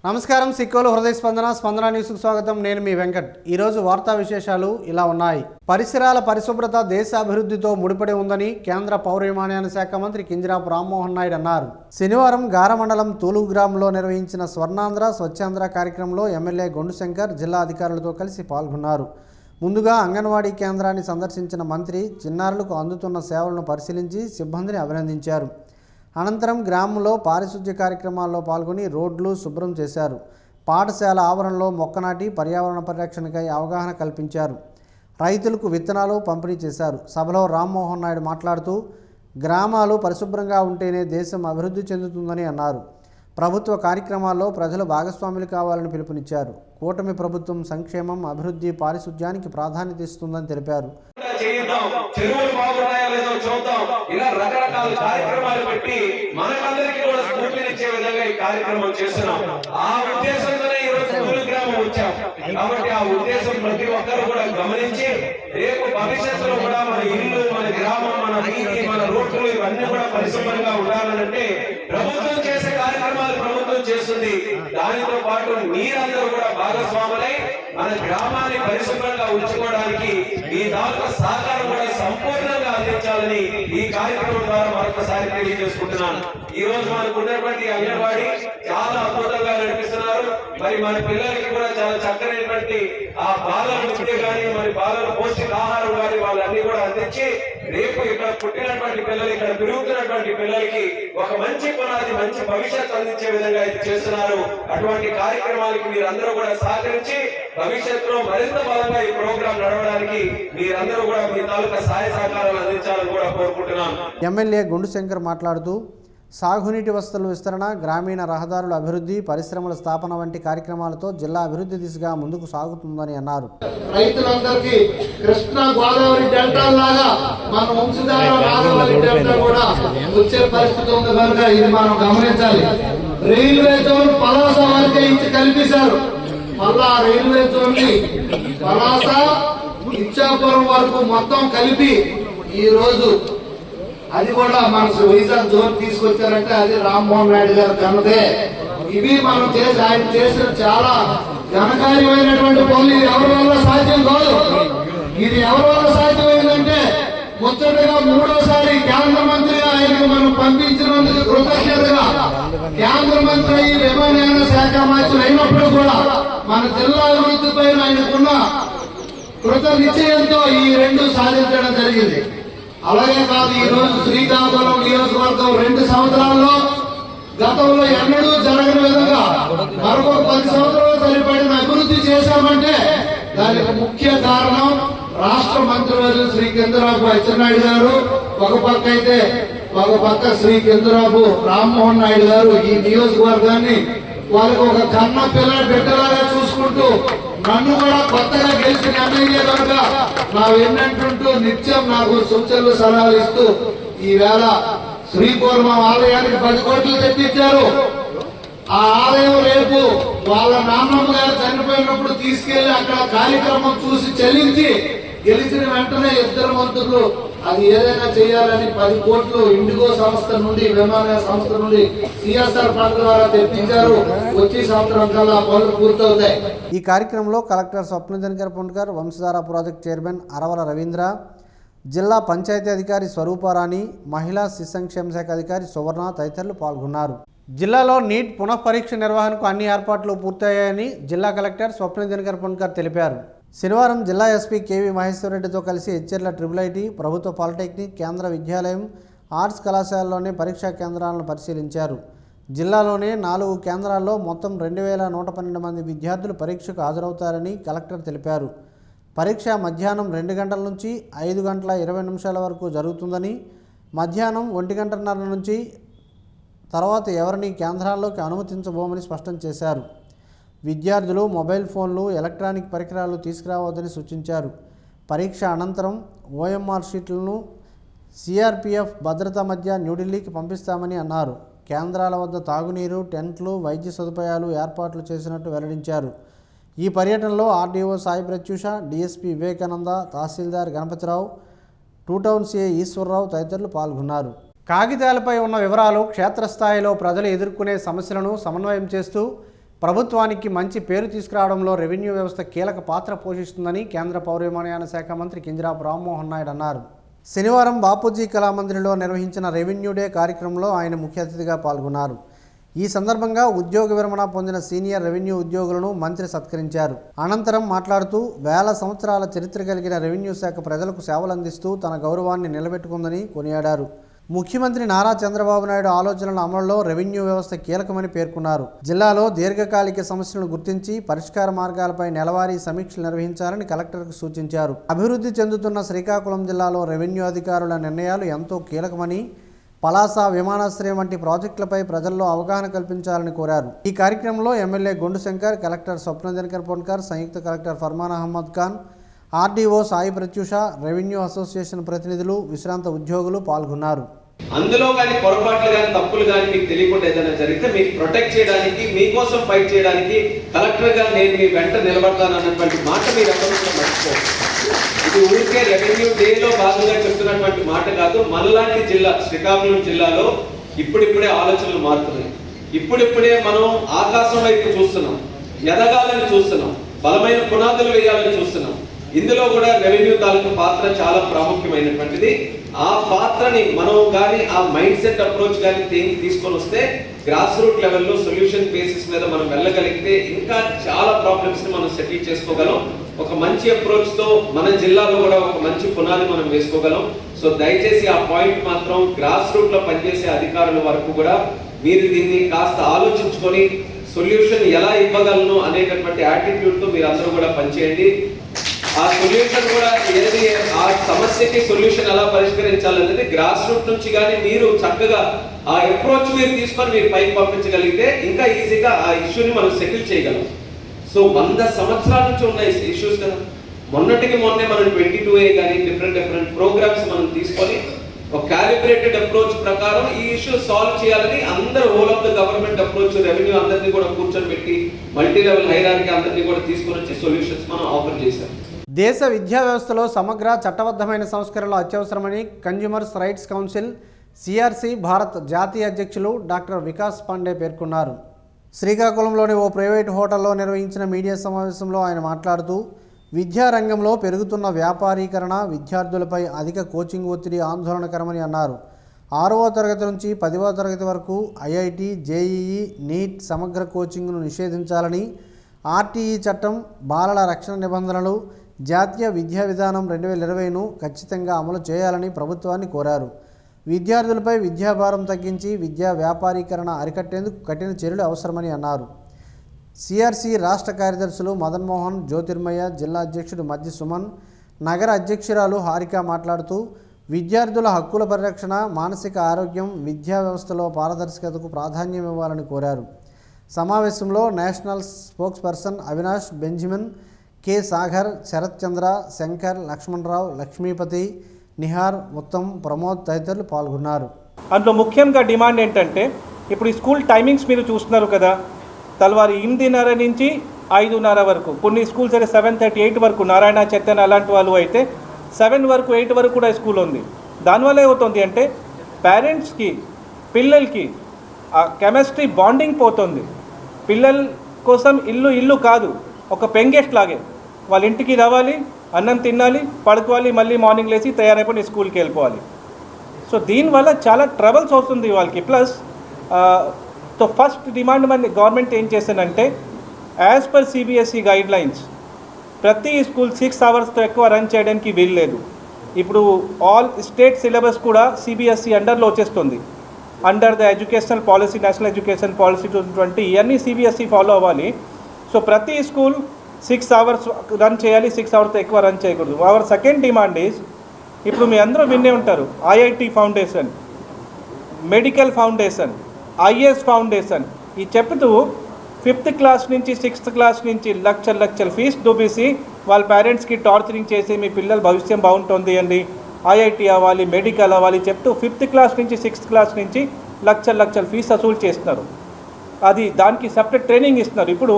నమస్కారం సిక్కోలు హృదయ స్పందన న్యూస్కు స్వాగతం. నేను మీ వెంకట్. ఈరోజు వార్తా విశేషాలు ఇలా ఉన్నాయి. పరిసరాల పరిశుభ్రత దేశ అభివృద్ధితో ముడిపడి ఉందని కేంద్ర పౌర విమానయాన శాఖ మంత్రి కింజరాపు రామ్మోహన్ నాయుడు అన్నారు. శనివారం గారమండలం తూలుగ్రామంలో నిర్వహించిన స్వర్ణాంధ్ర స్వచ్ఛాంధ్ర కార్యక్రమంలో ఎమ్మెల్యే గొండు శంకర్ జిల్లా అధికారులతో కలిసి పాల్గొన్నారు. ముందుగా అంగన్వాడీ కేంద్రాన్ని సందర్శించిన మంత్రి చిన్నారులకు అందుతున్న సేవలను పరిశీలించి సిబ్బందిని అభినందించారు. అనంతరం గ్రామంలో పారిశుద్ధ్య కార్యక్రమాల్లో పాల్గొని రోడ్లు శుభ్రం చేశారు. పాఠశాల ఆవరణలో మొక్క నాటి పర్యావరణ పరిరక్షణకై అవగాహన కల్పించారు. రైతులకు విత్తనాలు పంపిణీ చేశారు. సభలో రామ్మోహన్ నాయుడు మాట్లాడుతూ గ్రామాలు పరిశుభ్రంగా ఉంటేనే దేశం అభివృద్ధి చెందుతుందని అన్నారు. ప్రభుత్వ కార్యక్రమాల్లో ప్రజలు భాగస్వాములు కావాలని పిలుపునిచ్చారు. కూటమి ప్రభుత్వం సంక్షేమం, అభివృద్ధి, పారిశుధ్యానికి ప్రాధాన్యత ఇస్తుందని తెలిపారు. ఇలా రకరకాల కార్యక్రమాలు పెట్టి మనకందరికీ కూడా స్ఫూర్తినిచ్చే విధంగా ఈ కార్యక్రమం చేస్తున్నాం. ఆ ఉద్దేశంతోనే ఈ రోజు తూలుగ్రామం వచ్చాం. కాబట్టి ఆ ఉద్దేశం ప్రతి ఒక్కరు కూడా గమనించి రేపు భవిష్యత్తులో కూడా మన ఇల్లు, మన గ్రామం, మన వీధి, మన రోడ్లు ఇవన్నీ కూడా పరిశుభ్రంగా ఉండాలంటే ప్రభుత్వం చేసే కార్యక్రమాలు ప్రభుత్వం చేస్తుంది. దానితో పాటు మీరందరూ కూడా భాగస్వాములై మన గ్రామాన్ని పరిశుభ్రంగా ఉంచుకోవడానికి మీ దాంట్లో సహకారం కూడా సంపూర్ణంగా అందించాలని ఈ కార్యక్రమం ద్వారా మరొకసారి తెలియజేసుకుంటున్నాను. ఈ రోజు మనకు ఉన్నటువంటి అంగన్వాడీ చాలా అద్భుతంగా నడిపిస్తున్నారు. మరి మన పిల్లలకి కూడా చాలా చక్కనైనటువంటి ఆ బాలల విద్య కానీ, మరి బాలల పౌష్టికాహారం కానీ వాళ్ళన్నీ కూడా అందించి రేపు ఇక్కడ పుట్టినటువంటి పిల్లలు, ఇక్కడ పెరుగుతున్నటువంటి పిల్లలకి ఒక మంచి పునాది, మంచి భవిష్యత్తు అందించే విధంగా ఇది చేస్తున్నారు. అటువంటి కార్యక్రమాలకి మీరందరూ కూడా సహకరించి భవిష్యత్తులో మరింత బలంగా ఈ ప్రోగ్రాం నడవడానికి మీరందరూ కూడా మీ తాలూకా సహాయ సహకారాలు అందించాలని కూడా కోరుకుంటున్నాను. ఎమ్మెల్యే గుండు శంకర్ మాట్లాడుతూ సాగునీటి వసతుల విస్తరణ, గ్రామీణ రహదారుల అభివృద్ధి, పరిశ్రమల స్థాపన వంటి కార్యక్రమాలతో జిల్లా అభివృద్ధి దిశగా ముందుకు సాగుతుందని అన్నారు. రైతులందరికీ కృష్ణా గోదావరి డెల్టా లాగా మన వంశధార నాగవల్లి డెల్టా కూడా వచ్చే పరిస్థితి ఉంది కనుక ఇది మనం గమనించాలి. రైల్వే జోన్ పలాస వరకే ఇచ్చి కల్పించారు. మళ్ళా రైల్వే జోన్ ని పలాస, ఇచ్చాపురం వరకు మొత్తం కలిపి ఈ రోజు అది కూడా మన వైజాగ్ జోన్ తీసుకొచ్చారంటే అది రామ్మోహన్ నాయుడు గారు కన్నదే. ఇవి మనం ఆయన చేసిన చాలా ఘనకార్యమైనటువంటి పనులు. ఇది ఎవరి వల్ల సాధ్యం కాదు. ఇది ఎవరి వల్ల సాధ్యమైందంటే ముచ్చటగా మూడోసారి కేంద్ర మంత్రిగా ఆయనకు మనం పంపించినందుకు కృతజ్ఞతగా కేంద్ర మంత్రి విమానయాన శాఖ మంత్రి అయినప్పుడు కూడా మన జిల్లా అభివృద్ధి పైన ఆయనకున్న కృత నిశ్చయంతో ఈ రెండు సాధించడం జరిగింది. అలాగే కాదు, ఈ రోజు శ్రీకాకుళం నియోజకవర్గం 2 సంవత్సరాల్లో గతంలో ఎన్నడూ జరగని విధంగా మరొక 10 సంవత్సరాలు సరిపడిన అభివృద్ధి చేశామంటే దానికి ముఖ్య కారణం రాష్ట్ర మంత్రివర్యులు శ్రీ కింజరాపు అచ్చెన్నాయుడు గారు ఒక పక్క అయితే, ఒక పక్క శ్రీ కింజరాపు రామ్మోహన్ నాయుడు గారు ఈ నియోజకవర్గాన్ని వాళ్ళకి ఒక కన్న పిల్లలు బిడ్డలాగా చూసుకుంటూ నన్ను కూడా కొత్తగా గెలిచిన ఎమ్మెల్యే కనుక నా వెన్నంటుంటూ నిత్యం నాకు సూచనలు సలహాలు ఇస్తూ ఈవేళ శ్రీకూర్మం ఆలయానికి 10 కోట్లు తెప్పించారు. ఆ ఆలయం రేపు వాళ్ళ నాన్నమ్మ గారు చనిపోయినప్పుడు తీసుకెళ్లి అక్కడ కార్యక్రమం చూసి చెల్లించి గెలిచిన వెంటనే 2 మంత్రులు అది ఏదైనా చేయాలని 10 కోట్లు ఇండిగో సంస్థ నుండి, విమానయాన సంస్థ నుండి సిఎస్ఆర్ ఫండ్ ద్వారా తెప్పించారు. వచ్చే సంవత్సరం కల్లా పనులు పూర్తవుతాయి. ఈ కార్యక్రమంలో collector స్వప్నదినకర్ పొండ్కర్, Vamsadhara project chairman అరవల Ravindra, జిల్లా పంచాయతీ అధికారి స్వరూపారాణి, మహిళా శిశు సంక్షేమ శాఖ అధికారి సువర్ణ తదితరులు పాల్గొన్నారు. జిల్లాలో నీట్ పునఃపరీక్ష నిర్వహణకు అన్ని ఏర్పాట్లు పూర్తయ్యాయని జిల్లా కలెక్టర్ స్వప్నదినకర్ పొండ్కర్ తెలిపారు. శనివారం జిల్లా ఎస్పీ కేవీ మహేశ్వరరెడ్డితో కలిసి హెచ్చెర్ల ట్రిపుల్ ప్రభుత్వ పాలిటెక్నిక్, కేంద్ర విద్యాలయం, ఆర్ట్స్ కళాశాలలోని పరీక్షా కేంద్రాలను పరిశీలించారు. జిల్లాలోనే 4 కేంద్రాల్లో మొత్తం 2112 మంది విద్యార్థులు పరీక్షకు హాజరవుతారని కలెక్టర్ తెలిపారు. పరీక్ష మధ్యాహ్నం 2 గంటల నుంచి 5 గంటల 20 నిమిషాల వరకు జరుగుతుందని, మధ్యాహ్నం 1 గంటన్నర నుంచి తర్వాత ఎవరిని కేంద్రాల్లోకి అనుమతించబోమని స్పష్టం చేశారు. విద్యార్థులు మొబైల్ ఫోన్లు, ఎలక్ట్రానిక్ పరికరాలు తీసుకురావద్దని సూచించారు. పరీక్ష అనంతరం ఓఎంఆర్ షీట్లను సిఆర్పిఎఫ్ భద్రత మధ్య న్యూఢిల్లీకి పంపిస్తామని అన్నారు. కేంద్రాల వద్ద తాగునీరు, టెంట్లు, వైద్య సదుపాయాలు ఏర్పాట్లు చేసినట్టు వెల్లడించారు. ఈ పర్యటనలో ఆర్డీఓ సాయి ప్రత్యూష, డిఎస్పీ వివేకానంద, తహసీల్దార్ గణపతిరావు, 2 టౌన్ సిఐ ఈశ్వరరావు తదితరులు పాల్గొన్నారు. కాగితాలపై ఉన్న వివరాలు క్షేత్రస్థాయిలో ప్రజలు ఎదుర్కొనే సమస్యలను సమన్వయం చేస్తూ ప్రభుత్వానికి మంచి పేరు తీసుకురావడంలో రెవెన్యూ వ్యవస్థ కీలక పాత్ర పోషిస్తుందని కేంద్ర పౌర విమానయాన శాఖ మంత్రి కింజరాపు రామ్మోహన్ నాయుడు అన్నారు. శనివారం బాపూజీ కళామందిర్లో నిర్వహించిన రెవెన్యూ డే కార్యక్రమంలో ఆయన ముఖ్య అతిథిగా పాల్గొన్నారు. ఈ సందర్భంగా ఉద్యోగ విరమణ పొందిన సీనియర్ రెవెన్యూ ఉద్యోగులను మంత్రి సత్కరించారు. అనంతరం మాట్లాడుతూ వేల సంవత్సరాల చరిత్ర కలిగిన రెవెన్యూ శాఖ ప్రజలకు సేవలందిస్తూ తన గౌరవాన్ని నిలబెట్టుకుందని కొనియాడారు. ముఖ్యమంత్రి నారా చంద్రబాబు నాయుడు ఆలోచనల అమలులో రెవెన్యూ వ్యవస్థ కీలకమని పేర్కొన్నారు. జిల్లాలో దీర్ఘకాలిక సమస్యలను గుర్తించి పరిష్కార మార్గాలపై నెలవారీ సమీక్షలు నిర్వహించాలని కలెక్టర్కు సూచించారు. అభివృద్ధి చెందుతున్న శ్రీకాకుళం జిల్లాలో రెవెన్యూ అధికారుల నిర్ణయాలు ఎంతో కీలకమని, పలాస విమానాశ్రయం వంటి ప్రాజెక్టులపై ప్రజల్లో అవగాహన కల్పించాలని కోరారు. ఈ కార్యక్రమంలో ఎమ్మెల్యే గొండు శంకర్, కలెక్టర్ స్వప్న దినకర్ పొన్కర్, సంయుక్త collector Farman Ahmed Khan, RDO Sai Pratyusha, revenue association ప్రతినిధులు, విశ్రాంత ఉద్యోగులు పాల్గొన్నారు. అందులో కానీ పొరపాట్లు కానీ తప్పులు కానీ మీకు తెలియకుండా ఏదైనా జరిగితే మీకు ప్రొటెక్ట్ చేయడానికి, మీకోసం ఫైట్ చేయడానికి కలెక్టర్ గా నేను మీ వెంట నిలబడతాను అన్నటువంటి మాట మీరు ఎవరు మర్చిపోవాలి. ఇది ఊరికే రెవెన్యూ డేలో భాగంగా చెప్తున్నటువంటి మాట కాదు. మనలాంటి జిల్లా శ్రీకాకుళం జిల్లాలో ఇప్పుడిప్పుడే ఆలోచనలు మారుతున్నాయి. ఇప్పుడిప్పుడే మనం ఆకాశం వైపు చూస్తున్నాం, ఎదగాలని చూస్తున్నాం, బలమైన పునాదులు వేయాలని చూస్తున్నాం. ఇందులో కూడా రెవెన్యూ తాలూకు పాత్ర చాలా ప్రాముఖ్యమైనటువంటిది. ఆ పాత్రని మనం కానీ ఆ మైండ్ సెట్ అప్రోచ్ కానీ తీసుకొని వస్తే గ్రాస్ రూట్ లెవెల్లో సొల్యూషన్ బేసిస్ మీద మనం వెళ్ళగలిగితే ఇంకా చాలా ప్రాబ్లమ్స్ ని మనం సెటిల్ చేసుకోగలం. ఒక మంచి అప్రోచ్ తో మన జిల్లాలో కూడా ఒక మంచి పునాది మనం వేసుకోగలం. సో దయచేసి ఆ పాయింట్ మాత్రం గ్రాస్ రూట్ లో పనిచేసే అధికారుల వరకు కూడా మీరు దీన్ని కాస్త ఆలోచించుకొని సొల్యూషన్ ఎలా ఇవ్వగలను అనేటటువంటి యాటిట్యూడ్ తో మీరు అందరూ కూడా పనిచేయండి. ఆ సొల్యూషన్ కూడా ఏది, ఆ సమస్యకి సొల్యూషన్ ఎలా పరిష్కరించాలనేది గ్రాస్ రూట్ నుంచి కానీ మీరు చక్కగా ఆ అప్రోచ్ మీరు తీసుకొని మీరు పైకి పంపించగలిగితే ఇంకా ఈజీగా ఆ ఇష్యూని మనం సెటిల్ చేయగలం. సో 100 సంవత్సరాల నుంచి ఉన్న ఇష్యూస్ కదా, మొన్నటికి మొన్నే మనం 22A కానీ డిఫరెంట్ ప్రోగ్రామ్స్ మనం తీసుకొని ఒక క్యాలిబ్రేటెడ్ అప్రోచ్ ప్రకారం ఈ ఇష్యూ సాల్వ్ చేయాలని అందరూ whole of the government approach revenue అందరినీ కూడా కూర్చొని పెట్టి మల్టీ లెవెల్ హైరార్కీ అందరినీ కూడా తీసుకొని వచ్చి సొల్యూషన్స్ మనం ఆఫర్ చేశాం. దేశ విద్యా వ్యవస్థలో సమగ్ర చట్టబద్ధమైన సంస్కరణలు అత్యవసరమని consumers rights council CRC Bharat జాతీయ అధ్యక్షులు డాక్టర్ వికాస్ పాండే పేర్కొన్నారు. శ్రీకాకుళంలోని ఓ ప్రైవేటు హోటల్లో నిర్వహించిన మీడియా సమావేశంలో ఆయన మాట్లాడుతూ విద్యారంగంలో పెరుగుతున్న వ్యాపారీకరణ, విద్యార్థులపై అధిక కోచింగ్ ఒత్తిడి ఆందోళనకరమని అన్నారు. 6వ తరగతి నుంచి 10వ తరగతి వరకు ఐఐటి, జేఈఈ, నీట్ సమగ్ర కోచింగ్ను నిషేధించాలని, ఆర్టీఈ చట్టం, బాలల రక్షణ నిబంధనలు, జాతీయ విద్యా విధానం 2020ను ఖచ్చితంగా అమలు చేయాలని ప్రభుత్వాన్ని కోరారు. విద్యార్థులపై విద్యాభారం తగ్గించి విద్యా వ్యాపారీకరణ అరికట్టేందుకు కఠిన చర్యలు అవసరమని అన్నారు. సిఆర్సి రాష్ట్ర కార్యదర్శులు మదన్మోహన్, జ్యోతిర్మయ, జిల్లా అధ్యక్షుడు మధ్య సుమన్, నగర అధ్యక్షురాలు హారిక మాట్లాడుతూ విద్యార్థుల హక్కుల పరిరక్షణ, మానసిక ఆరోగ్యం, విద్యా వ్యవస్థలో పారదర్శకతకు ప్రాధాన్యం ఇవ్వాలని కోరారు. సమావేశంలో national spokesperson Avinash, Benjamin, K Sagar, Sharath Chandra, Shankar, Lakshmanarao, Lakshmipathi, Nihar, Uttam, Pramod తదితరులు పాల్గొన్నారు. అందులో ముఖ్యంగా డిమాండ్ ఏంటంటే, ఇప్పుడు ఈ స్కూల్ టైమింగ్స్ మీరు చూస్తున్నారు కదా, తెల్లవారు 8:30 నుంచి 5:30 వరకు, కొన్ని స్కూల్స్ అయితే 7:30, 8 వరకు, నారాయణ, చైతన్య అలాంటి వాళ్ళు అయితే 7 వరకు 8 వరకు కూడా స్కూల్ ఉంది. దానివల్ల ఏమవుతుంది అంటే పేరెంట్స్కి పిల్లలకి ఆ కెమిస్ట్రీ బాండింగ్ పోతుంది. పిల్లల కోసం ఇల్లు కాదు, ఒక పెంగెస్ట్ లాగే వాళ్ళ ఇంటికి రావాలి, అన్నం తినాలి, పడుకోవాలి, మళ్ళీ మార్నింగ్ లేచి తయారైపోయి స్కూల్కి వెళ్ళిపోవాలి. సో దీనివల్ల చాలా ట్రబుల్స్ వస్తుంది వాళ్ళకి. ప్లస్ సో ఫస్ట్ డిమాండ్ మన గవర్నమెంట్ ఏం చేశానంటే, as per CBSE guide lines ప్రతి స్కూల్ 6 అవర్స్తో ఎక్కువ రన్ చేయడానికి వీల్లేదు. ఇప్పుడు ఆల్ స్టేట్ సిలబస్ కూడా సిబిఎస్ఈ అండర్లో వచ్చేస్తుంది. Under the educational policy, national education policy 2020 ఇవన్నీ సిబిఎస్ఈ ఫాలో అవ్వాలి. సో ప్రతి స్కూల్ 6 అవర్స్ రన్ చేయాలి, 6 అవర్స్తో ఎక్కువ రన్ చేయకూడదు. అవర్ సెకండ్ డిమాండ్ ఈజ్, ఇప్పుడు మీ అందరూ వినే ఉంటారు, IIT foundation, medical foundation, IAS foundation, ఈ చెప్తూ 5th క్లాస్ నుంచి 6th క్లాస్ నుంచి లక్షల ఫీజు దూబేసి వాళ్ళ పేరెంట్స్కి టార్చరింగ్ చేసి మీ పిల్లల భవిష్యం బాగుంటుంది అండి, ఐఐటి అవ్వాలి, మెడికల్ అవ్వాలి చెప్తూ 5th క్లాస్ నుంచి 6th క్లాస్ నుంచి లక్షల ఫీజు వసూలు చేస్తున్నారు. అది దానికి సపరేట్ ట్రైనింగ్ ఇస్తున్నారు. ఇప్పుడు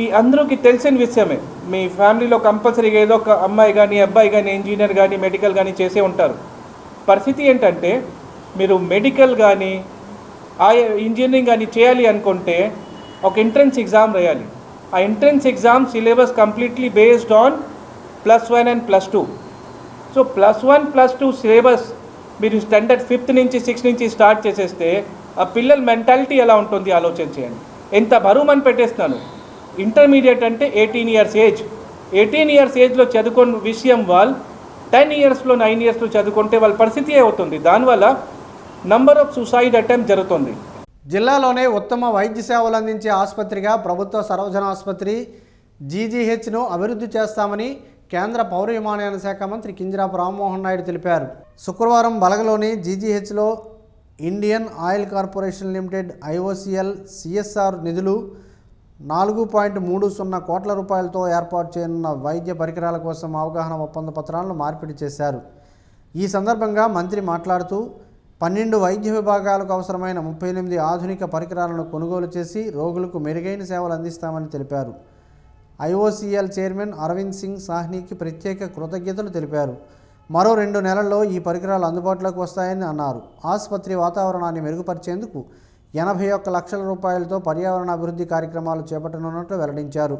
ఈ అందరికీ తెలిసిన విషయమే, మీ ఫ్యామిలీలో కంపల్సరీగా ఏదో ఒక అమ్మాయి కానీ అబ్బాయి కానీ ఇంజనీర్ కానీ మెడికల్ కానీ చేసే ఉంటారు. పరిస్థితి ఏంటంటే, మీరు మెడికల్ కానీ ఇంజనీరింగ్ కానీ చేయాలి అనుకుంటే ఒక ఎంట్రన్స్ ఎగ్జామ్ రాయాలి. ఆ entrance exam syllabus completely based on +1 and +2. So +1 +2 syllabus మీరు స్టాండర్డ్ 5th నుంచి 6th నుంచి స్టార్ట్ చేసేస్తే ఆ పిల్లల మెంటాలిటీ ఎలా ఉంటుంది ఆలోచన చేయండి. ఎంత బరువు అని పెట్టేస్తున్నాను. ఇంటర్మీడియట్ అంటే 18 years ఏజ్. 18 years ఏజ్లో చదువుకున్న విషయం వాళ్ళు 10 yearsలో 9 yearsలో చదువుకుంటే వాళ్ళ పరిస్థితి అవుతుంది. దానివల్ల నంబర్ ఆఫ్ సూసైడ్ అటెంప్ట్ జరుగుతుంది. జిల్లాలోనే ఉత్తమ వైద్య సేవలు అందించే ఆసుపత్రిగా ప్రభుత్వ సర్వజన ఆసుపత్రి జీజీహెచ్ను అభివృద్ధి చేస్తామని కేంద్ర పౌర విమానయాన శాఖ మంత్రి కింజరాపు రామ్మోహన్ నాయుడు తెలిపారు. శుక్రవారం బలగలోని జీజీహెచ్లో Indian Oil Corporation Limited IOCL CSR నిధులు 4.30 కోట్ల రూపాయలతో ఏర్పాటు చేయనున్న వైద్య పరికరాల కోసం అవగాహన ఒప్పంద పత్రాలను మార్పిడి చేశారు. ఈ సందర్భంగా మంత్రి మాట్లాడుతూ 12 వైద్య విభాగాలకు అవసరమైన 38 ఆధునిక పరికరాలను కొనుగోలు చేసి రోగులకు మెరుగైన సేవలు అందిస్తామని తెలిపారు. IOCL చైర్మన్ అరవింద్ సింగ్ సాహ్నీకి ప్రత్యేక కృతజ్ఞతలు తెలిపారు. మరో 2 నెలల్లో ఈ పరికరాలు అందుబాటులోకి వస్తాయని అన్నారు. ఆసుపత్రి వాతావరణాన్ని మెరుగుపరిచేందుకు 81 లక్షల రూపాయలతో పర్యావరణ అభివృద్ధి కార్యక్రమాలు చేపట్టనున్నట్లు వెల్లడించారు.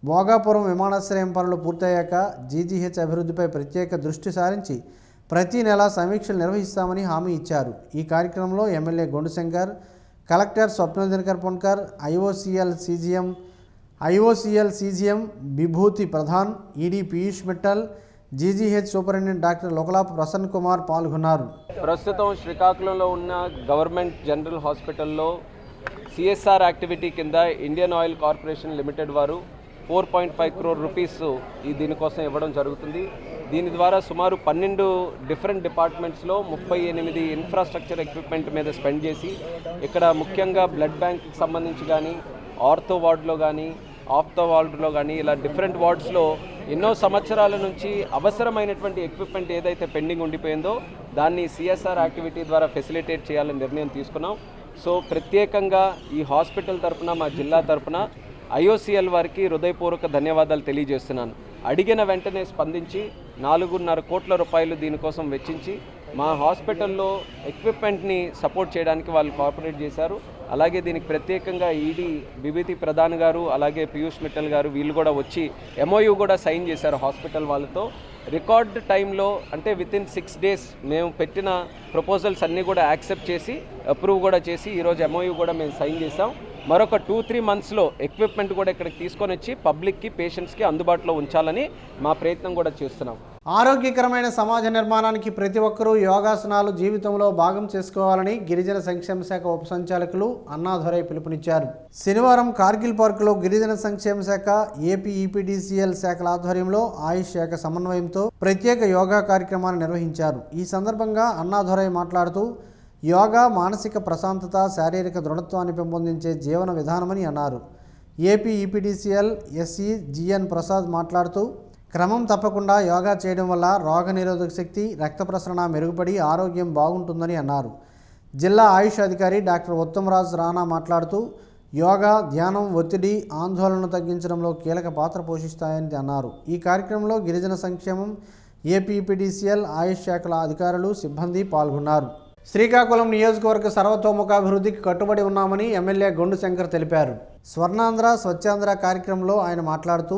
భోగాపురం విమానాశ్రయం పనులు పూర్తయ్యాక జీజీహెచ్ అభివృద్ధిపై ప్రత్యేక దృష్టి సారించి ప్రతి నెల సమీక్షలు నిర్వహిస్తామని హామీ ఇచ్చారు. ఈ కార్యక్రమంలో MLA Gondu Shankar, collector Swapna Dinakar Ponkar, IOCL CGM Vibhuti Pradhan, ED Piyush Mittal, GGH superintendent doctor Lokalap Prasanna Kumar పాల్గొన్నారు. ప్రస్తుతం శ్రీకాకుళంలో ఉన్న గవర్నమెంట్ జనరల్ హాస్పిటల్లో CSR యాక్టివిటీ కింద ఇండియన్ ఆయిల్ కార్పొరేషన్ లిమిటెడ్ వారు 4.5 crore రూపీస్ దీనికోసం ఇవ్వడం జరుగుతుంది. దీని ద్వారా సుమారు 12 డిఫరెంట్ డిపార్ట్మెంట్స్లో 38 ఇన్ఫ్రాస్ట్రక్చర్ ఎక్విప్మెంట్ మీద స్పెండ్ చేసి ఇక్కడ ముఖ్యంగా బ్లడ్ బ్యాంక్కి సంబంధించి కానీ, ఆర్థో వార్డులో కానీ, ఆఫ్తో వార్డులో కానీ ఇలా డిఫరెంట్ వార్డ్స్లో ఎన్నో సంవత్సరాల నుంచి అవసరమైనటువంటి ఎక్విప్మెంట్ ఏదైతే పెండింగ్ ఉండిపోయిందో దాన్ని CSR యాక్టివిటీ ద్వారా ఫెసిలిటేట్ చేయాలని నిర్ణయం తీసుకున్నాం. సో ప్రత్యేకంగా ఈ హాస్పిటల్ తరపున, మా జిల్లా తరపున IOCL వారికి హృదయపూర్వక ధన్యవాదాలు తెలియజేస్తున్నాను. అడిగిన వెంటనే స్పందించి 4.5 కోట్ల రూపాయలు దీనికోసం వెచ్చించి మా హాస్పిటల్లో ఎక్విప్మెంట్ని సపోర్ట్ చేయడానికి వాళ్ళు కోఆపరేట్ చేశారు. అలాగే దీనికి ప్రత్యేకంగా ఈడీ విభూతి ప్రధాన్ గారు, అలాగే పీయూష్ మిట్టల్ గారు వీళ్ళు కూడా వచ్చి MOU కూడా సైన్ చేశారు హాస్పిటల్ వాళ్ళతో. రికార్డ్ టైంలో అంటే వితిన్ 6 days మేము పెట్టిన ప్రపోజల్స్ అన్నీ కూడా యాక్సెప్ట్ చేసి అప్రూవ్ కూడా చేసి ఈరోజు MOU కూడా మేము సైన్ చేసాం. మరొక 2-3 monthsలో ఎక్విప్మెంట్ కూడా ఇక్కడికి తీసుకొని వచ్చి పబ్లిక్కి, పేషెంట్స్కి అందుబాటులో ఉంచాలని మా ప్రయత్నం కూడా చేస్తున్నాం. ఆరోగ్యకరమైన సమాజ నిర్మాణానికి ప్రతి ఒక్కరూ యోగాసనాలు జీవితంలో భాగం చేసుకోవాలని గిరిజన సంక్షేమ శాఖ ఉప సంచాలకులు అన్నాధొరై పిలుపునిచ్చారు. శనివారం కార్గిల్ పార్కులో గిరిజన సంక్షేమ శాఖ, AP EPDCL శాఖల ఆధ్వర్యంలో ఆయుష్ శాఖ సమన్వయంతో ప్రత్యేక యోగా కార్యక్రమాన్ని నిర్వహించారు. ఈ సందర్భంగా అన్నాధొరై మాట్లాడుతూ యోగా మానసిక ప్రశాంతత, శారీరక దృఢత్వాన్ని పెంపొందించే జీవన విధానమని అన్నారు. AP EPDCL SE GN Prasad మాట్లాడుతూ క్రమం తప్పకుండా యోగా చేయడం వల్ల రోగనిరోధక శక్తి, రక్త ప్రసరణ మెరుగుపడి ఆరోగ్యం బాగుంటుందని అన్నారు. జిల్లా ఆయుష్ అధికారి డాక్టర్ ఉత్తమరాజ్ రాణా మాట్లాడుతూ యోగా, ధ్యానం ఒత్తిడి, ఆందోళనను తగ్గించడంలో కీలక పాత్ర పోషిస్తాయని అన్నారు. ఈ కార్యక్రమంలో గిరిజన సంక్షేమం, AP EPDCL ఆయుష్ శాఖల అధికారులు, సిబ్బంది పాల్గొన్నారు. శ్రీకాకుళం నియోజకవర్గ సర్వతోముఖాభివృద్ధికి కట్టుబడి ఉన్నామని ఎమ్మెల్యే గొండుశంకర్ తెలిపారు. స్వర్ణాంధ్ర స్వచ్ఛాంధ్ర కార్యక్రమంలో ఆయన మాట్లాడుతూ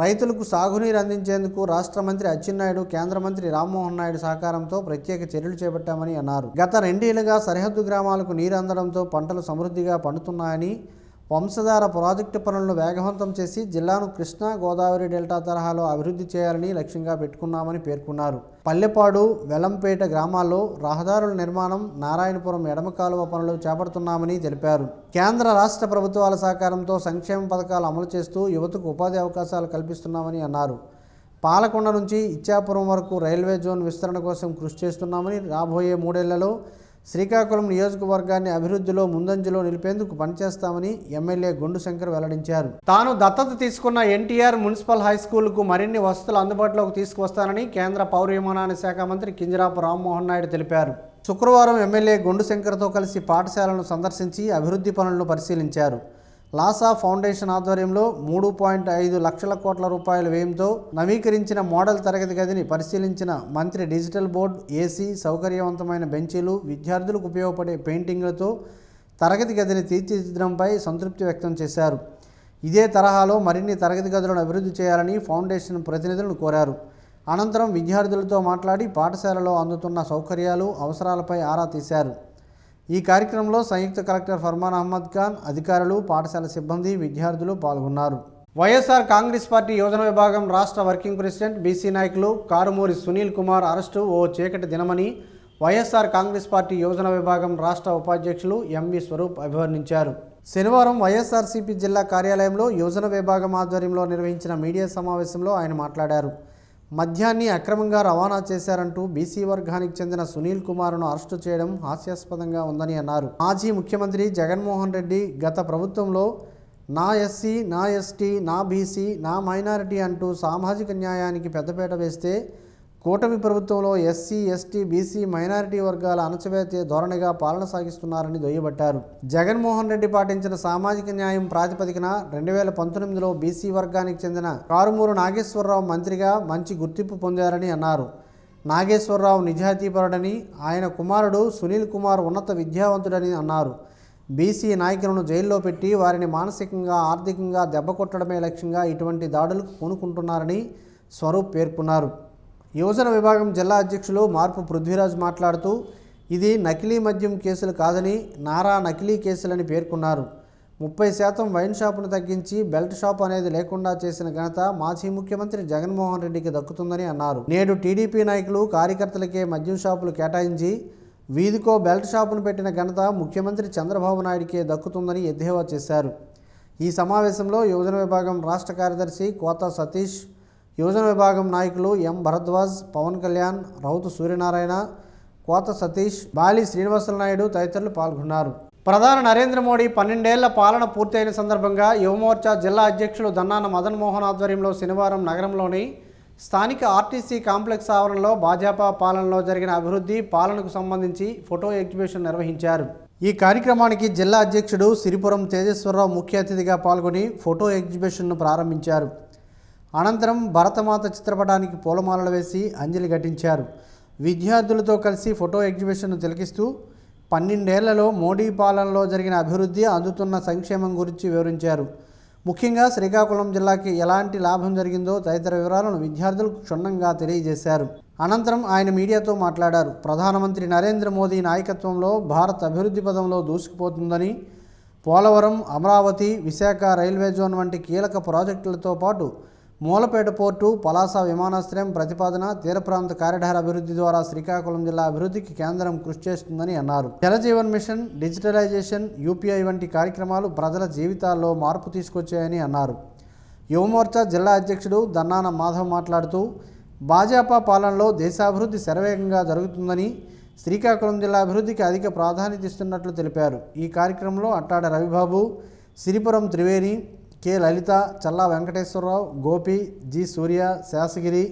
రైతులకు సాగునీరు అందించేందుకు రాష్ట్ర మంత్రి అచ్చెన్నాయుడు, కేంద్ర మంత్రి రామ్మోహన్ నాయుడు సహకారంతో ప్రత్యేక చర్యలు చేపట్టామని అన్నారు. గత 2 ఏళ్లుగా సరిహద్దు గ్రామాలకు నీరు అందడంతో పంటలు సమృద్ధిగా పండుతున్నాయని, వంశధార ప్రాజెక్టు పనులను వేగవంతం చేసి జిల్లాను కృష్ణా, గోదావరి డెల్టా తరహాలో అభివృద్ధి చేయాలని లక్ష్యంగా పెట్టుకున్నామని పేర్కొన్నారు. పల్లెపాడు, వెలంపేట గ్రామాల్లో రహదారుల నిర్మాణం, నారాయణపురం ఎడమ కాలువ పనులు చేపడుతున్నామని తెలిపారు. కేంద్ర రాష్ట్ర ప్రభుత్వాల సహకారంతో సంక్షేమ పథకాలు అమలు చేస్తూ యువతకు ఉపాధి అవకాశాలు కల్పిస్తున్నామని అన్నారు. పాలకొండ నుంచి ఇచ్చాపురం వరకు రైల్వే జోన్ విస్తరణ కోసం కృషి చేస్తున్నామని, రాబోయే 3 ఏళ్లలో శ్రీకాకుళం నియోజకవర్గాన్ని అభివృద్ధిలో ముందంజలో నిలిపేందుకు పనిచేస్తామని ఎమ్మెల్యే గొండుశంకర్ వెల్లడించారు. తాను దత్తత తీసుకున్న NTR మున్సిపల్ హైస్కూల్కు మరిన్ని వసతులు అందుబాటులోకి తీసుకువస్తానని కేంద్ర పౌర విమానయాన శాఖ మంత్రి కింజరాపు రామ్మోహన్ నాయుడు తెలిపారు. శుక్రవారం ఎమ్మెల్యే గొండుశంకర్తో కలిసి పాఠశాలను సందర్శించి అభివృద్ధి పనులను పరిశీలించారు. లాసా ఫౌండేషన్ ఆధ్వర్యంలో 3.5 లక్షల కోట్ల రూపాయల వ్యయంతో నవీకరించిన మోడల్ తరగతి గదిని పరిశీలించిన మంత్రి డిజిటల్ బోర్డు, AC, సౌకర్యవంతమైన బెంచీలు, విద్యార్థులకు ఉపయోగపడే పెయింటింగ్లతో తరగతి గదిని తీర్చిదిద్దడంపై సంతృప్తి వ్యక్తం చేశారు. ఇదే తరహాలో మరిన్ని తరగతి గదులను అభివృద్ధి చేయాలని ఫౌండేషన్ ప్రతినిధులను కోరారు. అనంతరం విద్యార్థులతో మాట్లాడి పాఠశాలలో అందుతున్న సౌకర్యాలు, అవసరాలపై ఆరా తీశారు. ఈ కార్యక్రమంలో సంయుక్త కలెక్టర్ ఫర్మాన్ అహ్మద్ ఖాన్, అధికారులు, పాఠశాల సిబ్బంది, విద్యార్థులు పాల్గొన్నారు. వైఎస్ఆర్ కాంగ్రెస్ పార్టీ యోజన విభాగం రాష్ట్ర వర్కింగ్ ప్రెసిడెంట్ బీసీ నాయకులు కారుమూరి సునీల్ కుమార్ అరెస్టు ఓ చీకటి దినమని వైఎస్ఆర్ కాంగ్రెస్ పార్టీ యోజన విభాగం రాష్ట్ర ఉపాధ్యక్షులు ఎంవి స్వరూప్ అభివర్ణించారు. శనివారం వైఎస్ఆర్సీపీ జిల్లా కార్యాలయంలో యోజన విభాగం ఆధ్వర్యంలో నిర్వహించిన మీడియా సమావేశంలో ఆయన మాట్లాడారు. మద్యాన్ని అక్రమంగా రవాణా చేశారంటూ బీసీ వర్గానికి చెందిన సునీల్ కుమార్ను అరెస్టు చేయడం హాస్యాస్పదంగా ఉందని అన్నారు. మాజీ ముఖ్యమంత్రి జగన్మోహన్ రెడ్డి గత ప్రభుత్వంలో నా ఎస్సీ, నా ఎస్టీ, నా బీసీ, నా మైనారిటీ అంటూ సామాజిక న్యాయానికి పెద్దపీట వేస్తే కూటమి ప్రభుత్వంలో ఎస్సీ, ఎస్టీ, బీసీ, మైనారిటీ వర్గాల అణచివేత ధోరణిగా పాలన సాగిస్తున్నారని దుయ్యబట్టారు. జగన్మోహన్ రెడ్డి పాటించిన సామాజిక న్యాయం ప్రాతిపదికన 2019లో బీసీ వర్గానికి చెందిన కారుమూరు నాగేశ్వరరావు మంత్రిగా మంచి గుర్తింపు పొందారని అన్నారు. నాగేశ్వరరావు నిజాయితీపరుడని, ఆయన కుమారుడు సునీల్ కుమార్ ఉన్నత విద్యావంతుడని అన్నారు. బీసీ నాయకులను జైల్లో పెట్టి వారిని మానసికంగా, ఆర్థికంగా దెబ్బకొట్టడమే లక్ష్యంగా ఇటువంటి దాడులకు పూనుకుంటున్నారని స్వరూప్ పేర్కొన్నారు. యోజన విభాగం జిల్లా అధ్యక్షులు మార్పు పృథ్వీరాజ్ మాట్లాడుతూ ఇది నకిలీ మద్యం కేసులు కాదని నారా నకిలీ కేసులని పేర్కొన్నారు. 30% వైన్ షాపును తగ్గించి బెల్ట్ షాప్ అనేది లేకుండా చేసిన ఘనత మాజీ ముఖ్యమంత్రి జగన్మోహన్ రెడ్డికి దక్కుతుందని అన్నారు. నేడు టీడీపీ నాయకులు, కార్యకర్తలకే మద్యం షాపులు కేటాయించి వీధికో బెల్ట్ షాపును పెట్టిన ఘనత ముఖ్యమంత్రి చంద్రబాబు నాయుడికే దక్కుతుందని ఎద్దేవా చేశారు. ఈ సమావేశంలో యోజన విభాగం రాష్ట్ర కార్యదర్శి కోత సతీష్, యోజన విభాగం నాయకులు ఎం భరద్వాజ్, పవన్ కళ్యాణ్, రౌతు సూర్యనారాయణ, కోత సతీష్, బాలి శ్రీనివాసులు నాయుడు తదితరులు పాల్గొన్నారు. ప్రధాని నరేంద్ర మోడీ 12 ఏళ్ల పాలన పూర్తయిన సందర్భంగా యువమోర్చా జిల్లా అధ్యక్షులు దన్నాన మదన్ మోహన్ ఆధ్వర్యంలో శనివారం నగరంలోని స్థానిక ఆర్టీసీ కాంప్లెక్స్ ఆవరణలో భాజపా పాలనలో జరిగిన అభివృద్ధి, పాలనకు సంబంధించి ఫోటో ఎగ్జిబిషన్ నిర్వహించారు. ఈ కార్యక్రమానికి జిల్లా అధ్యక్షుడు సిరిపురం తేజేశ్వరరావు ముఖ్య అతిథిగా పాల్గొని ఫోటో ఎగ్జిబిషన్ను ప్రారంభించారు. అనంతరం భరతమాత చిత్రపటానికి పూలమాలలు వేసి అంజలి ఘటించారు. విద్యార్థులతో కలిసి ఫోటో ఎగ్జిబిషన్ను తిలకిస్తూ 12 ఏళ్లలో మోడీ పాలనలో జరిగిన అభివృద్ధి, అందుతున్న సంక్షేమం గురించి వివరించారు. ముఖ్యంగా శ్రీకాకుళం జిల్లాకి ఎలాంటి లాభం జరిగిందో తదితర వివరాలను విద్యార్థులకు క్షుణ్ణంగా తెలియజేశారు. అనంతరం ఆయన మీడియాతో మాట్లాడారు. ప్రధానమంత్రి నరేంద్ర మోదీ నాయకత్వంలో భారత్ అభివృద్ధి పదంలో దూసుకుపోతుందని, పోలవరం, అమరావతి, విశాఖ రైల్వే జోన్ వంటి కీలక ప్రాజెక్టులతో పాటు మూలపేట పోర్టు, పలాస విమానాశ్రయం ప్రతిపాదన, తీర ప్రాంత కారిడార్ అభివృద్ధి ద్వారా శ్రీకాకుళం జిల్లా అభివృద్ధికి కేంద్రం కృషి చేస్తుందని అన్నారు. జలజీవన్ మిషన్, డిజిటలైజేషన్, యూపీఐ వంటి కార్యక్రమాలు ప్రజల జీవితాల్లో మార్పు తీసుకొచ్చాయని అన్నారు. యువమోర్చా జిల్లా అధ్యక్షుడు దన్నాన మాధవ్ మాట్లాడుతూ భాజపా పాలనలో దేశాభివృద్ధి శరవేగంగా జరుగుతుందని, శ్రీకాకుళం జిల్లా అభివృద్ధికి అధిక ప్రాధాన్యత ఇస్తున్నట్లు తెలిపారు. ఈ కార్యక్రమంలో అట్టాడ రవిబాబు, సిరిపురం త్రివేణి, కె లలిత, చల్లా వెంకటేశ్వరరావు, గోపి, జి సూర్య, శేషగిరి,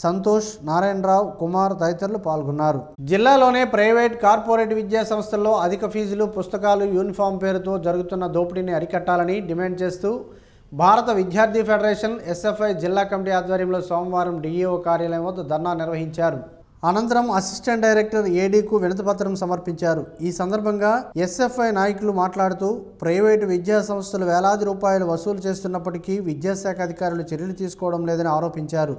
సంతోష్, నారాయణరావు, కుమార్ తదితరులు పాల్గొన్నారు. జిల్లాలోనే ప్రైవేట్, కార్పొరేట్ విద్యా సంస్థల్లో అధిక ఫీజులు, పుస్తకాలు, యూనిఫామ్ పేరుతో జరుగుతున్న దోపిడీని అరికట్టాలని డిమాండ్ చేస్తూ భారత విద్యార్థి ఫెడరేషన్ ఎస్ఎఫ్ఐ జిల్లా కమిటీ ఆధ్వర్యంలో సోమవారం డిఈఓ కార్యాలయం వద్ద ధర్నా నిర్వహించారు. అనంతరం అసిస్టెంట్ డైరెక్టర్ ఏడీకు వినతిపత్రం సమర్పించారు. ఈ సందర్భంగా ఎస్ఎఫ్ఐ నాయకులు మాట్లాడుతూ ప్రైవేటు విద్యా సంస్థలు వేలాది రూపాయలు వసూలు చేస్తున్నప్పటికీ విద్యాశాఖ అధికారులు చర్యలు తీసుకోవడం లేదని ఆరోపించారు.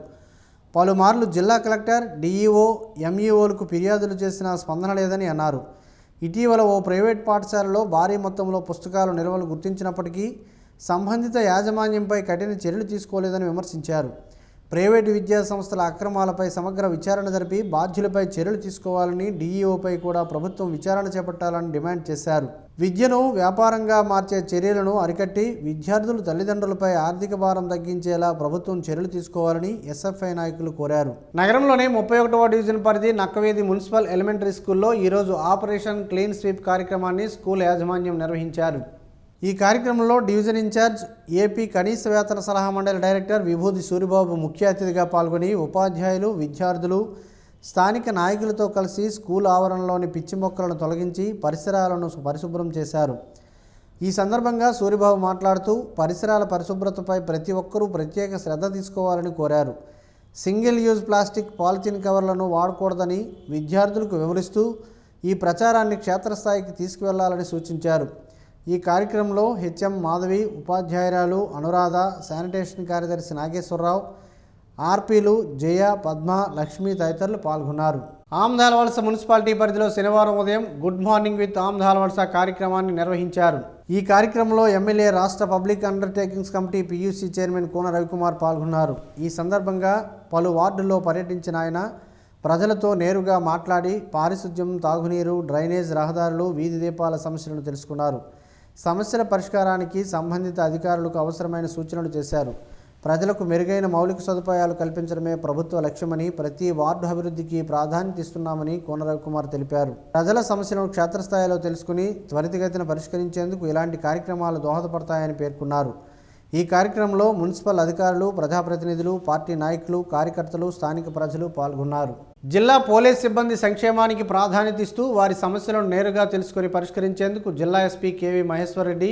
పలుమార్లు జిల్లా కలెక్టర్, డిఈఓ, ఎంఈఓలకు ఫిర్యాదులు చేసినా స్పందన లేదని అన్నారు. ఇటీవల ఓ ప్రైవేట్ పాఠశాలలో భారీ మొత్తంలో పుస్తకాలు నిల్వలు గుర్తించినప్పటికీ సంబంధిత యాజమాన్యంపై కఠిన చర్యలు తీసుకోలేదని విమర్శించారు. ప్రైవేటు విద్యా సంస్థల అక్రమాలపై సమగ్ర విచారణ జరిపి బాధ్యులపై చర్యలు తీసుకోవాలని, డీఈఓపై కూడా ప్రభుత్వం విచారణ చేపట్టాలని డిమాండ్ చేశారు. విద్యను వ్యాపారంగా మార్చే చర్యలను అరికట్టి విద్యార్థులు, తల్లిదండ్రులపై ఆర్థిక భారం తగ్గించేలా ప్రభుత్వం చర్యలు తీసుకోవాలని ఎస్ఎఫ్ఐ నాయకులు కోరారు. నగరంలోని 31వ డివిజన్ పరిధి నక్కవేది మున్సిపల్ ఎలిమెంటరీ స్కూల్లో ఈరోజు ఆపరేషన్ క్లీన్ స్వీప్ కార్యక్రమాన్ని స్కూల్ యాజమాన్యం నిర్వహించారు. ఈ కార్యక్రమంలో డివిజన్ ఇన్ఛార్జ్, ఏపీ కనీస వేతన సలహా మండలి డైరెక్టర్ విభూది సూరిబాబు ముఖ్య అతిథిగా పాల్గొని ఉపాధ్యాయులు, విద్యార్థులు, స్థానిక నాయకులతో కలిసి స్కూల్ ఆవరణలోని పిచ్చి మొక్కలను తొలగించి పరిసరాలను పరిశుభ్రం చేశారు. ఈ సందర్భంగా సూరిబాబు మాట్లాడుతూ పరిసరాల పరిశుభ్రతపై ప్రతి ఒక్కరూ ప్రత్యేక శ్రద్ధ తీసుకోవాలని కోరారు. సింగిల్ యూజ్ ప్లాస్టిక్, పాలిథిన్ కవర్లను వాడకూడదని విద్యార్థులకు వివరిస్తూ ఈ ప్రచారాన్ని క్షేత్రస్థాయికి తీసుకువెళ్లాలని సూచించారు. ఈ కార్యక్రమంలో హెచ్ఎం మాధవి, ఉపాధ్యాయురాలు అనురాధ, శానిటేషన్ కార్యదర్శి నాగేశ్వరరావు, ఆర్పీలు జయ, పద్మ, లక్ష్మి తదితరులు పాల్గొన్నారు. ఆమ్దాలవలస మున్సిపాలిటీ పరిధిలో శనివారం ఉదయం గుడ్ మార్నింగ్ విత్ ఆమ్దాలవలస కార్యక్రమాన్ని నిర్వహించారు. ఈ కార్యక్రమంలో ఎమ్మెల్యే, రాష్ట్ర public undertakings committee PUC chairman Kona Ravikumar పాల్గొన్నారు. ఈ సందర్భంగా పలు వార్డుల్లో పర్యటించిన ఆయన ప్రజలతో నేరుగా మాట్లాడి పారిశుధ్యం, తాగునీరు, డ్రైనేజ్, రహదారులు, వీధి దీపాల సమస్యలను తెలుసుకున్నారు. సమస్యల పరిష్కారానికి సంబంధిత అధికారులకు అవసరమైన సూచనలు చేశారు. ప్రజలకు మెరుగైన మౌలిక సదుపాయాలు కల్పించడమే ప్రభుత్వ లక్ష్యమని, ప్రతి వార్డు అభివృద్ధికి ప్రాధాన్యత ఇస్తున్నామని కోన రవికుమార్ తెలిపారు. ప్రజల సమస్యలను క్షేత్రస్థాయిలో తెలుసుకుని త్వరితగతిన పరిష్కరించేందుకు ఇలాంటి కార్యక్రమాలు దోహదపడతాయని పేర్కొన్నారు. ఈ కార్యక్రమంలో మున్సిపల్ అధికారులు, ప్రజాప్రతినిధులు, పార్టీ నాయకులు, కార్యకర్తలు, స్థానిక ప్రజలు పాల్గొన్నారు. జిల్లా పోలీస్ సిబ్బంది సంక్షేమానికి ప్రాధాన్యత ఇస్తూ వారి సమస్యలను నేరుగా తెలుసుకుని పరిష్కరించేందుకు జిల్లా ఎస్పీ కేవీ మహేశ్వర్ రెడ్డి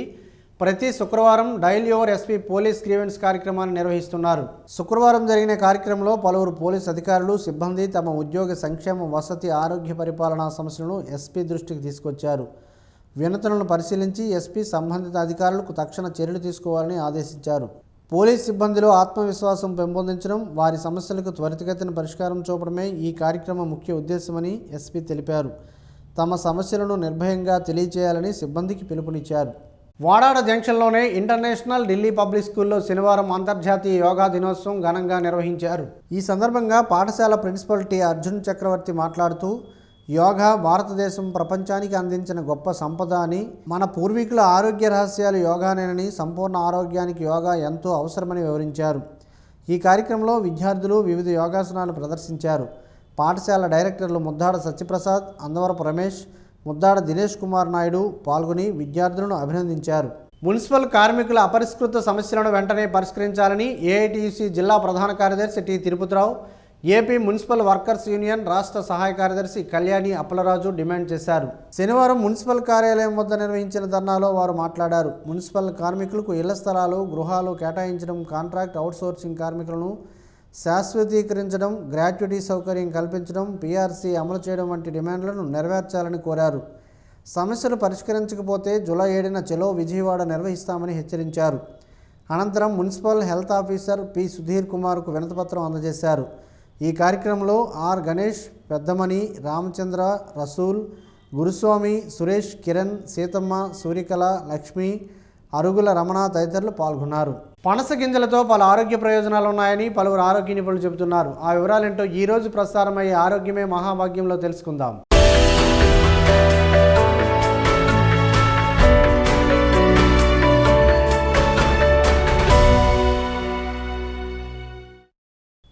ప్రతి శుక్రవారం dial your SP police grievance కార్యక్రమాన్ని నిర్వహిస్తున్నారు. శుక్రవారం జరిగిన కార్యక్రమంలో పలువురు పోలీస్ అధికారులు, సిబ్బంది తమ ఉద్యోగ సంక్షేమ, వసతి, ఆరోగ్య పరిపాలనా సమస్యలను ఎస్పీ దృష్టికి తీసుకొచ్చారు. వినతులను పరిశీలించి ఎస్పీ సంబంధిత అధికారులకు తక్షణ చర్యలు తీసుకోవాలని ఆదేశించారు. పోలీస్ సిబ్బందిలో ఆత్మవిశ్వాసం పెంపొందించడం, వారి సమస్యలకు త్వరితగతిన పరిష్కారం చూపడమే ఈ కార్యక్రమం ముఖ్య ఉద్దేశమని ఎస్పీ తెలిపారు. తమ సమస్యలను నిర్భయంగా తెలియజేయాలని సిబ్బందికి పిలుపునిచ్చారు. వాడాడ జంక్షన్లోనే ఇంటర్నేషనల్ ఢిల్లీ పబ్లిక్ స్కూల్లో శనివారం అంతర్జాతీయ యోగా దినోత్సవం ఘనంగా నిర్వహించారు. ఈ సందర్భంగా పాఠశాల ప్రిన్సిపల్ టి. అర్జున్ చక్రవర్తి మాట్లాడుతూ, యోగా భారతదేశం ప్రపంచానికి అందించిన గొప్ప సంపద అని, మన పూర్వీకుల ఆరోగ్య రహస్యాలు యోగానేనని, సంపూర్ణ ఆరోగ్యానికి యోగా ఎంతో అవసరమని వివరించారు. ఈ కార్యక్రమంలో విద్యార్థులు వివిధ యోగాసనాలు ప్రదర్శించారు. పాఠశాల డైరెక్టర్లు ముద్దాడ సత్యప్రసాద్, అందవరపు రమేష్, ముద్దాడ దినేష్ కుమార్ నాయుడు పాల్గొని విద్యార్థులను అభినందించారు. మున్సిపల్ కార్మికుల అపరిష్కృత సమస్యలను వెంటనే పరిష్కరించాలని AITUC జిల్లా ప్రధాన కార్యదర్శి T. Tirupatirao, AP municipal workers union రాష్ట్ర సహాయ కార్యదర్శి కళ్యాణి అప్పలరాజు డిమాండ్ చేశారు. శనివారం మున్సిపల్ కార్యాలయం వద్ద నిర్వహించిన ధర్నాలో వారు మాట్లాడారు. మున్సిపల్ కార్మికులకు ఇళ్ల స్థలాలు, గృహాలు కేటాయించడం, కాంట్రాక్ట్ అవుట్సోర్సింగ్ కార్మికులను శాశ్వతీకరించడం, గ్రాట్యుటీ సౌకర్యం కల్పించడం, PRC అమలు చేయడం వంటి డిమాండ్లను నెరవేర్చాలని కోరారు. సమస్యలు పరిష్కరించకపోతే జూలై 7న చలో విజయవాడ నిర్వహిస్తామని హెచ్చరించారు. అనంతరం municipal health officer P. Sudheer కుమార్కు వినతిపత్రం అందజేశారు. ఈ కార్యక్రమంలో ఆర్. గణేష్, పెద్దమణి, రామచంద్ర, రసూల్, గురుస్వామి, సురేష్, కిరణ్, సీతమ్మ, సూర్యకళ, లక్ష్మి, అరుగుల రమణ తదితరులు పాల్గొన్నారు. పనస గింజలతో పలు ఆరోగ్య ప్రయోజనాలు ఉన్నాయని పలువురు ఆరోగ్య నిపుణులు చెబుతున్నారు. ఆ వివరాలేంటో ఈరోజు ప్రసారమయ్యే ఆరోగ్యమే మహాభాగ్యంలో తెలుసుకుందాం.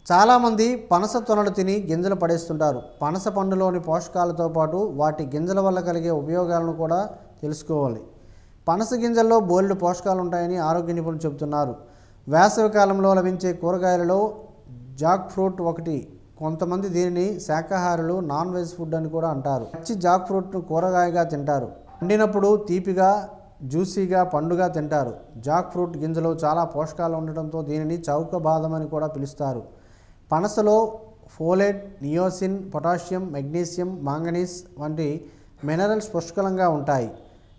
చాలామంది పనస తొనలు తిని గింజలు పడేస్తుంటారు. పనస పండులోని పోషకాలతో పాటు వాటి గింజల వల్ల కలిగే ఉపయోగాలను కూడా తెలుసుకోవాలి. పనస గింజల్లో బోలెడు పోషకాలు ఉంటాయని ఆరోగ్య నిపుణులు చెబుతున్నారు. వేసవి కాలంలో లభించే కూరగాయలలో జాక్ ఫ్రూట్ ఒకటి. కొంతమంది దీనిని శాకాహారులు నాన్ వెజ్ ఫుడ్ అని కూడా అంటారు. పచ్చి జాక్ ఫ్రూట్ను కూరగాయగా తింటారు. వండినప్పుడు తీపిగా, జ్యూసీగా, పండుగా తింటారు. జాక్ ఫ్రూట్ గింజలో చాలా పోషకాలు ఉండటంతో దీనిని చౌక బాదం అని కూడా పిలుస్తారు. పనసలో folate, niacin, potassium, magnesium, manganese వంటి మినరల్స్ పుష్కలంగా ఉంటాయి.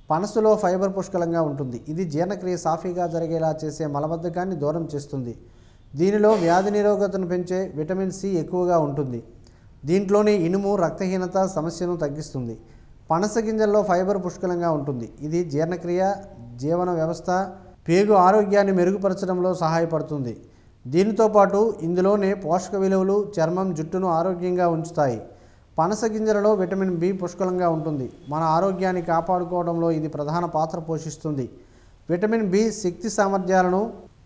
పనసలో ఫైబర్ పుష్కలంగా ఉంటుంది. ఇది జీర్ణక్రియ సాఫీగా జరిగేలా చేసే మలబద్ధకాన్ని దూరం చేస్తుంది. దీనిలో వ్యాధి నిరోధకతను పెంచే విటమిన్ సి ఎక్కువగా ఉంటుంది. దీంట్లోని ఇనుము రక్తహీనత సమస్యను తగ్గిస్తుంది. పనస గింజల్లో ఫైబర్ పుష్కలంగా ఉంటుంది. ఇది జీర్ణక్రియ, జీవన వ్యవస్థ, పేగు ఆరోగ్యాన్ని మెరుగుపరచడంలో సహాయపడుతుంది. దీనితో పాటు ఇందులోనే పోషక విలువలు చర్మం, జుట్టును ఆరోగ్యంగా ఉంచుతాయి. పనస గింజలలో విటమిన్ బి పుష్కలంగా ఉంటుంది. మన ఆరోగ్యాన్ని కాపాడుకోవడంలో ఇది ప్రధాన పాత్ర పోషిస్తుంది. విటమిన్ బి శక్తి సామర్థ్యాలను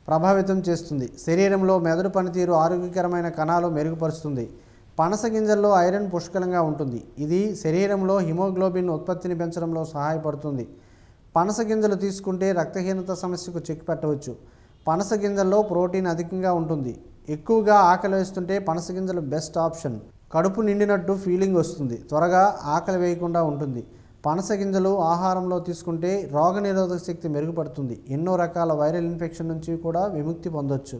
ప్రభావితం చేస్తుంది. శరీరంలో మెదడు పనితీరు, ఆరోగ్యకరమైన కణాలు మెరుగుపరుస్తుంది. పనస గింజల్లో ఐరన్ పుష్కలంగా ఉంటుంది. ఇది శరీరంలో హిమోగ్లోబిన్ ఉత్పత్తిని పెంచడంలో సహాయపడుతుంది. పనస గింజలు తీసుకుంటే రక్తహీనత సమస్యకు చెక్ పెట్టవచ్చు. పనస గింజల్లో ప్రోటీన్ అధికంగా ఉంటుంది. ఎక్కువగా ఆకలి వేస్తుంటే పనస గింజలు బెస్ట్ ఆప్షన్. కడుపు నిండినట్టు ఫీలింగ్ వస్తుంది. త్వరగా ఆకలి వేయకుండా ఉంటుంది. పనస గింజలు ఆహారంలో తీసుకుంటే రోగనిరోధక శక్తి మెరుగుపడుతుంది. ఎన్నో రకాల వైరల్ ఇన్ఫెక్షన్ నుంచి కూడా విముక్తి పొందొచ్చు.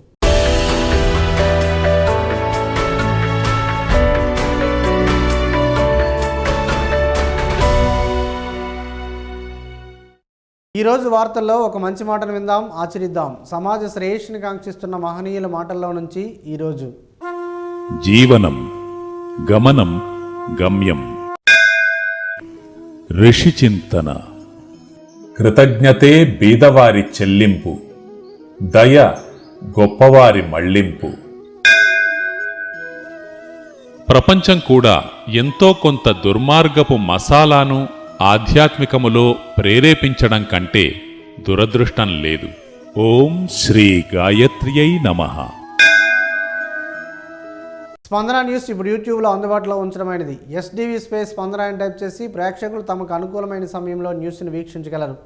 ఈరోజు వార్తల్లో ఒక మంచి మాటను విందాం, ఆచరిద్దాం. సమాజ శ్రేయస్సుని కాంక్షిస్తున్న మహనీయుల మాటల్లో నుంచి ఈరోజు. జీవనం గమనం గమ్యం. ఋషి చింతన. కృతజ్ఞతే బీదవారి చెల్లింపు, దయ గొప్పవారి మళ్లింపు. ప్రపంచం కూడా ఎంతో కొంత దుర్మార్గపు మసాలాను ఆధ్యాత్మికములో ప్రేరేపించడం కంటే దురదృష్టం లేదు. ఓం శ్రీ గాయత్ర్యై నమః. స్పందన న్యూస్ ఇప్పుడు యూట్యూబ్లో అందుబాటులో ఉంచడమైనది. SDV స్పేస్ స్పందన అని టైప్ చేసి ప్రేక్షకులు తమకు అనుకూలమైన సమయంలో న్యూస్ని వీక్షించగలరు.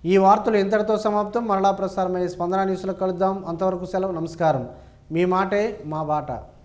ఈ వార్తలు ఇంతటితో సమాప్తం. మరలా ప్రసారమయ్యే స్పందన న్యూస్లో కలుద్దాం. అంతవరకు సెలవు. నమస్కారం. మీ మాటే మా బాట.